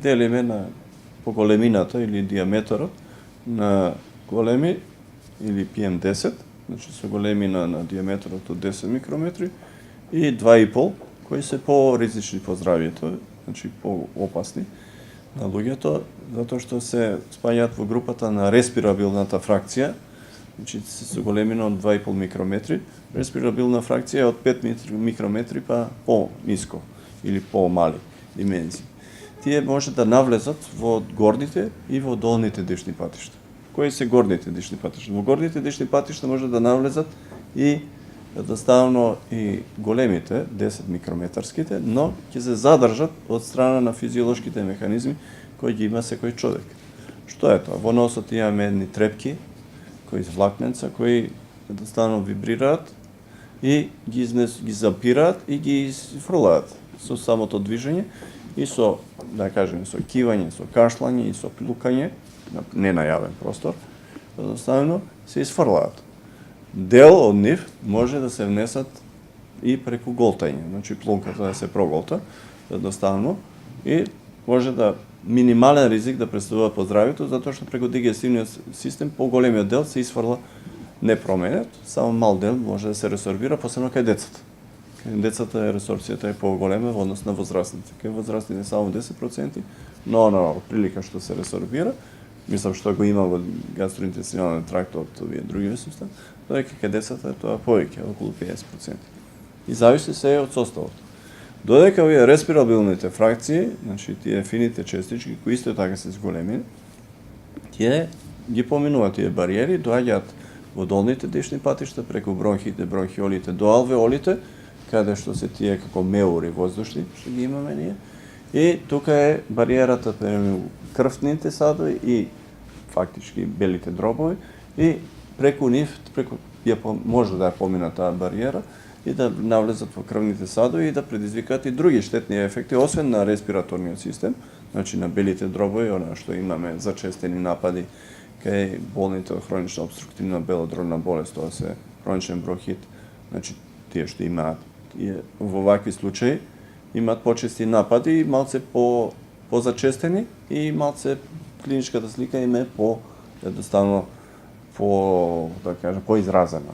делиме на по големината или диаметрот на големи или PM10, значи со големина на диаметрот од 10 микрометри и 2,5 кои се по-ризични по здравието, значи по-опасни на луѓето, затоа што се спаѓаат во групата на респирабилната фракција, значи со големина од 2,5 микрометри, респирабилна фракција е од 5 микрометри па по-ниско или по-мали димензии. Тие може да навлезат во горните и во долните дишни патишта. Кои се горните дишни патишта? Во горните дишни патишта може да навлезат и едноставно и големите, 10 микрометарските, но ќе се задржат од страна на физиолошките механизми кои ги има секој човек. Што е тоа? Во носот имаме едни трепки, кои влакненца, кои едноставно вибрираат и ги запираат и ги фрлаат со самото движење и со, да кажем, со кивање, со кашлање и со плукање, не на јавен простор, едноставно се изфрлаат. Дел од нив може да се внесат и преку голтање, значи плунката да се проголта едноставно и може да минимален ризик да представува по здравието, затоа што преку дигестивниот систем поголемиот дел се изфрла непроменет, само мал дел може да се ресорбира, посебно кај децата. Кај децата ресорбцијата е поголема во однос на возрастните. Кај возрастните само 10%, но прилика што се ресорбира, мислам што го има во гастроинтестинален тракт од овие други систем, додека кај децата тоа повеќе, околу 50%. И зависи се од составот. Додека овие респирабилните фракции, значи тие фините честички кои исто така се зголемени, тие ги поминуваат тие бариери, доаѓаат во долните дишни патишта преку бронхите, бронхиолите до алвеолите, каде што се тие како меури воздушни што ги имаме ние. И тука е бариерата меѓу крвните садови и фактички белите дробови и преку нив може да ја помина таа бариера и да навлезат во крвните садови и да предизвикаат и други штетни ефекти, освен на респираторниот систем, значи на белите дробови, она што имаме зачестени напади кај болните од хронична обструктивна белодробна болест, тоа се хроничен бронхит, значи тие што имаат во вакви случаи имаат почести напади и малце позачестени и малце клиничката слика им е едноставно да кажам, поизразена.